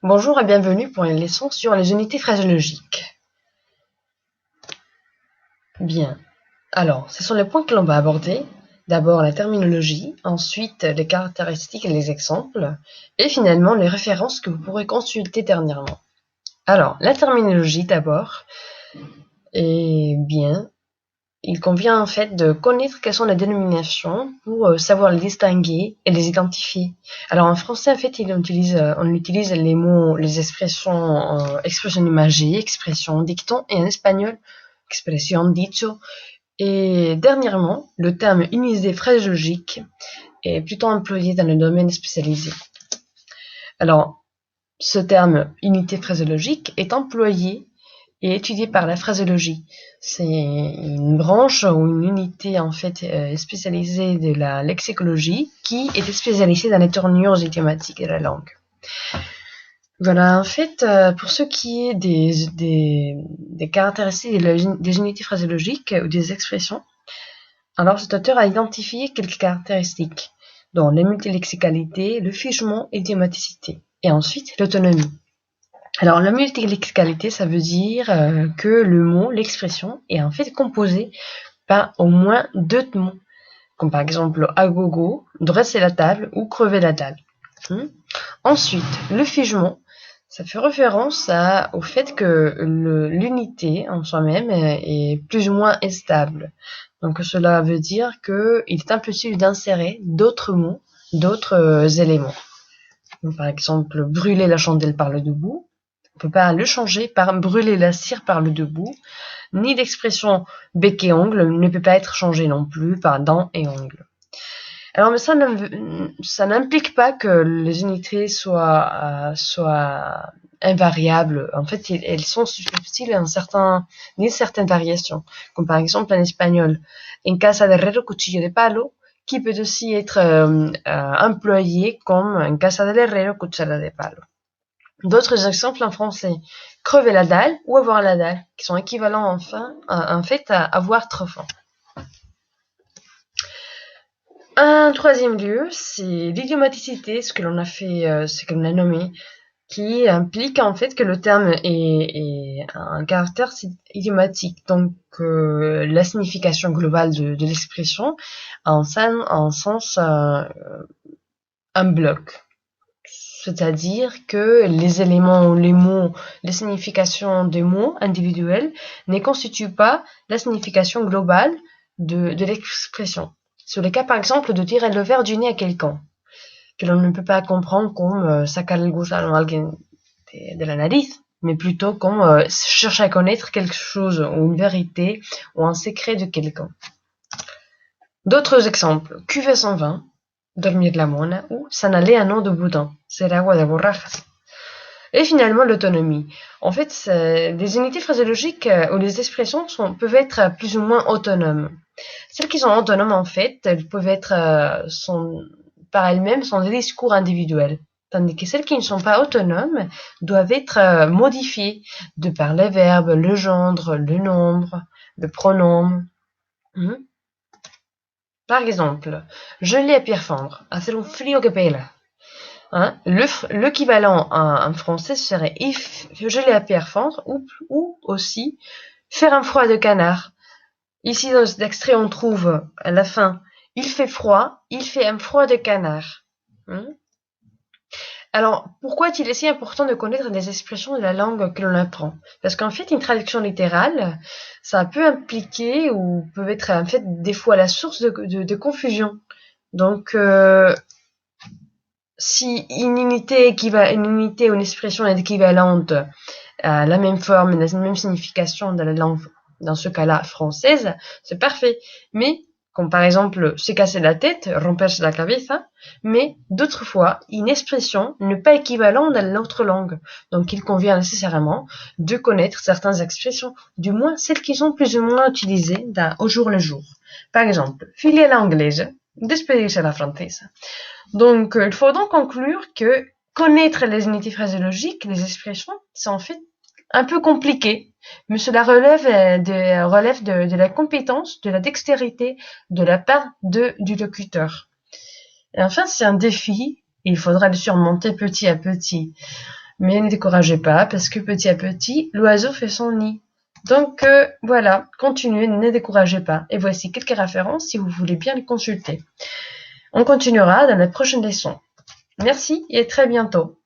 Bonjour et bienvenue pour une leçon sur les unités phraséologiques. Bien, alors, ce sont les points que l'on va aborder. D'abord la terminologie, ensuite les caractéristiques et les exemples, et finalement les références que vous pourrez consulter dernièrement. Alors, la terminologie d'abord. Eh bien, il convient en fait de connaître quelles sont les dénominations pour savoir les distinguer et les identifier. Alors en français, en fait, on utilise les mots, les expressions, expression imagée, expression dicton, et en espagnol, expression dicho. Et dernièrement, le terme unité phraséologique est plutôt employé dans le domaine spécialisé. Alors, ce terme unité phraséologique est employé et étudié par la phraséologie. C'est une branche ou une unité en fait spécialisée de la lexicologie qui est spécialisée dans les tournures idiomatiques de la langue. Voilà, en fait, pour ce qui est des caractéristiques des unités phraséologiques ou des expressions, alors cet auteur a identifié quelques caractéristiques, dont la multilexicalité, le figement et l'idiomaticité, et ensuite l'autonomie. Alors la multilexicalité, ça veut dire que le mot, l'expression, est en fait composé par au moins deux mots, comme par exemple agogo, dresser la table ou crever la dalle. Ensuite, le figement, ça fait référence au fait que l'unité en soi-même est plus ou moins stable. Donc cela veut dire qu'il est impossible d'insérer d'autres mots, d'autres éléments. Donc, par exemple, brûler la chandelle par le debout, on ne peut pas le changer par brûler la cire par le debout, ni l'expression bec et ongle ne peut pas être changée non plus par dents et ongles. Alors, mais ça n'implique pas que les unités soient invariables. En fait, elles sont susceptibles d'une certaine variation. Comme par exemple en espagnol, en casa de herrero cuchillo de palo, qui peut aussi être employé comme en casa del herrero cuchara de palo. D'autres exemples en français, crever la dalle ou avoir la dalle, qui sont équivalents en fait à avoir trop faim. Un troisième lieu, c'est l'idiomaticité, ce que l'on a nommé, qui implique en fait que le terme est un caractère idiomatique, donc la signification globale de l'expression en sens un bloc. C'est-à-dire que les éléments, les mots, les significations des mots individuels ne constituent pas la signification globale de l'expression. Sur les cas, par exemple, de tirer le verre du nez à quelqu'un, que l'on ne peut pas comprendre comme sacar el gusano a alguien de la nariz, mais plutôt comme chercher à connaître quelque chose ou une vérité ou un secret de quelqu'un. D'autres exemples, cuver son vin, dormir la mona ou s'en aller un an de boudin, c'est l'agua de borrajas. Et finalement, l'autonomie. En fait, les unités phraséologiques ou les expressions peuvent être plus ou moins autonomes. Celles qui sont autonomes, en fait, elles peuvent être par elles-mêmes sont des discours individuels. Tandis que celles qui ne sont pas autonomes doivent être modifiées de par les verbes, le gendre, le nombre, le pronom. Par exemple, geler à pierre fendre, hacer un frío que pela. L'équivalent en français serait geler à pierre fendre ou aussi faire un froid de canard. Ici, dans cet extrait, on trouve à la fin il fait froid, il fait un froid de canard. Alors, pourquoi est-il si important de connaître les expressions de la langue que l'on apprend? Parce qu'en fait, une traduction littérale, ça peut impliquer ou peut être en fait des fois la source de confusion. Donc, si une unité ou une expression est équivalente à la même forme et la même signification dans la langue, dans ce cas-là française, c'est parfait. Mais comme par exemple se casser la tête, romperse la cabeza, mais d'autres fois, une expression n'est pas équivalente dans l'autre langue. Donc il convient nécessairement de connaître certaines expressions, du moins celles qui sont plus ou moins utilisées au jour le jour. Par exemple, filer à l'anglaise, despedirse à la française. Donc il faut donc conclure que connaître les unités phraséologiques, les expressions, c'est en fait un peu compliqué, mais cela relève de la compétence, de la dextérité de la part du locuteur. Et enfin, c'est un défi, et il faudra le surmonter petit à petit. Mais ne découragez pas, parce que petit à petit, l'oiseau fait son nid. Donc voilà, continuez, ne découragez pas. Et voici quelques références si vous voulez bien les consulter. On continuera dans la prochaine leçon. Merci et à très bientôt.